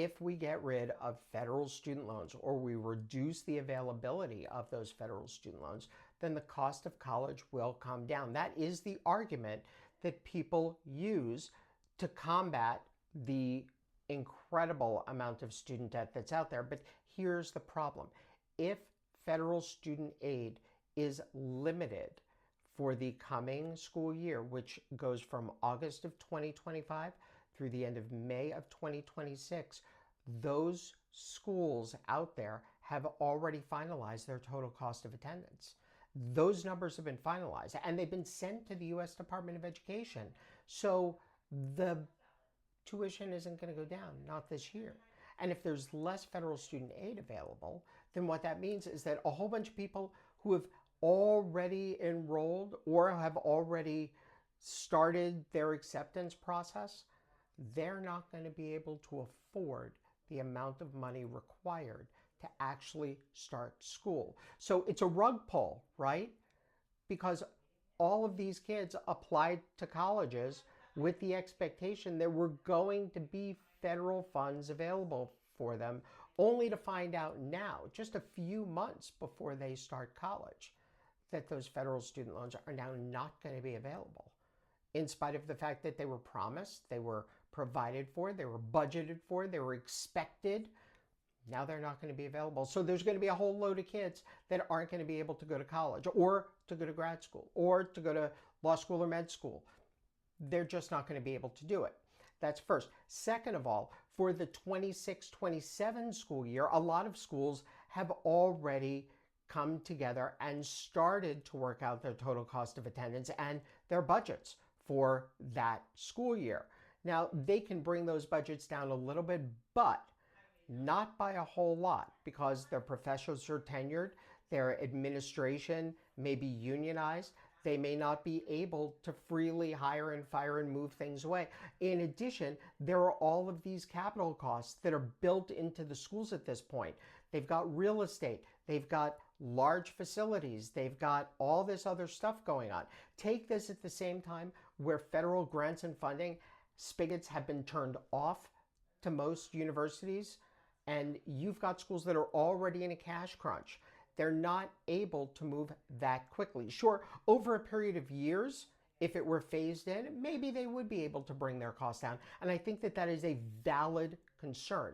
if we get rid of federal student loans or we reduce the availability of those federal student loans, then the cost of college will come down. That is the argument that people use to combat the incredible amount of student debt that's out there. But here's the problem. If federal student aid is limited for the coming school year, which goes from August of 2025 through the end of May of 2026, those schools out there have already finalized their total cost of attendance. Those numbers have been finalized and they've been sent to the U.S. Department of Education. So the tuition isn't going to go down, not this year. And if there's less federal student aid available, then what that means is that a whole bunch of people who have already enrolled or have already started their acceptance process, they're not going to be able to afford the amount of money required to actually start school. So it's a rug pull, right? Because all of these kids applied to colleges with the expectation there were going to be federal funds available for them, only to find out now, just a few months before they start college, that those federal student loans are now not going to be available, in spite of the fact that they were promised, they were provided for, they were budgeted for, they were expected. Now they're not going to be available. So there's going to be a whole load of kids that aren't going to be able to go to college or to go to grad school or to go to law school or med school. They're just not going to be able to do it. That's first. Second of all, for the 26-27 school year, a lot of schools have already come together and started to work out their total cost of attendance and their budgets for that school year. Now, they can bring those budgets down a little bit, but not by a whole lot, because their professors are tenured, their administration may be unionized, they may not be able to freely hire and fire and move things away. In addition, there are all of these capital costs that are built into the schools at this point. They've got real estate, they've got large facilities, they've got all this other stuff going on. Take this at the same time where federal grants and funding spigots have been turned off to most universities, and you've got schools that are already in a cash crunch. They're not able to move that quickly. Sure, over a period of years, if it were phased in, maybe they would be able to bring their costs down. And I think that that is a valid concern.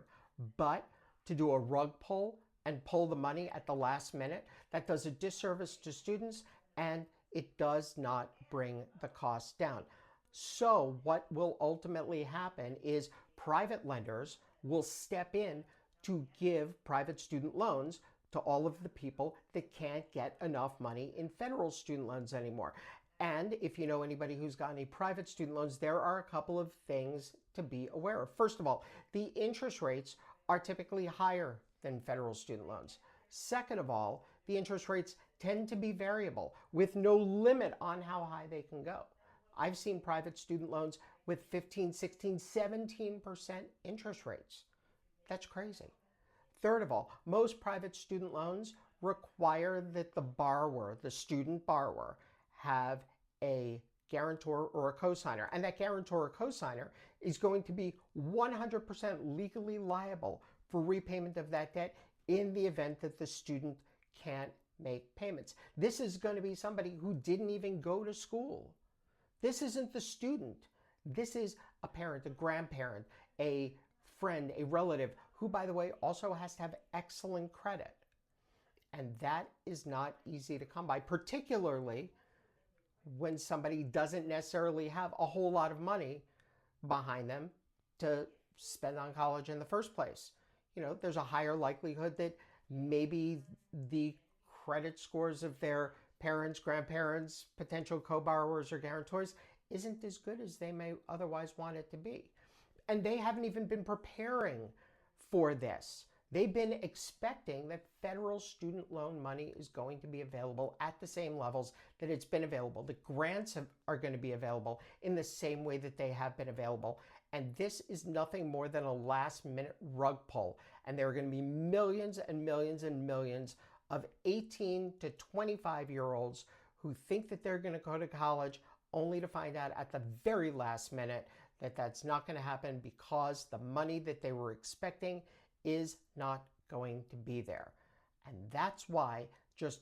But to do a rug pull and pull the money at the last minute, that does a disservice to students and it does not bring the costs down. So what will ultimately happen is private lenders will step in to give private student loans to all of the people that can't get enough money in federal student loans anymore. And if you know anybody who's got any private student loans, there are a couple of things to be aware of. First of all, the interest rates are typically higher than federal student loans. Second of all, the interest rates tend to be variable with no limit on how high they can go. I've seen private student loans with 15, 16, 17% interest rates. That's crazy. Third of all, most private student loans require that the borrower, the student borrower, have a guarantor or a cosigner. And that guarantor or cosigner is going to be 100% legally liable for repayment of that debt in the event that the student can't make payments. This is going to be somebody who didn't even go to school. This isn't the student. This is a parent, a grandparent, a friend, a relative, who, by the way, also has to have excellent credit. And that is not easy to come by, particularly when somebody doesn't necessarily have a whole lot of money behind them to spend on college in the first place. You know, there's a higher likelihood that maybe the credit scores of their parents, grandparents, potential co-borrowers or guarantors isn't as good as they may otherwise want it to be. And they haven't even been preparing for this. They've been expecting that federal student loan money is going to be available at the same levels that it's been available. The grants are going to be available in the same way that they have been available. And this is nothing more than a last minute rug pull. And there are going to be millions and millions and millions of 18 to 25-year-olds who think that they're going to go to college only to find out at the very last minute that that's not going to happen because the money that they were expecting is not going to be there. And that's why, just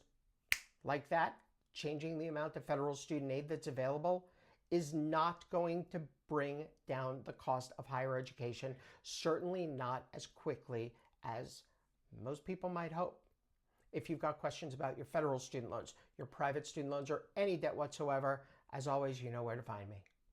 like that, changing the amount of federal student aid that's available is not going to bring down the cost of higher education, certainly not as quickly as most people might hope. If you've got questions about your federal student loans, your private student loans, or any debt whatsoever, as always, you know where to find me.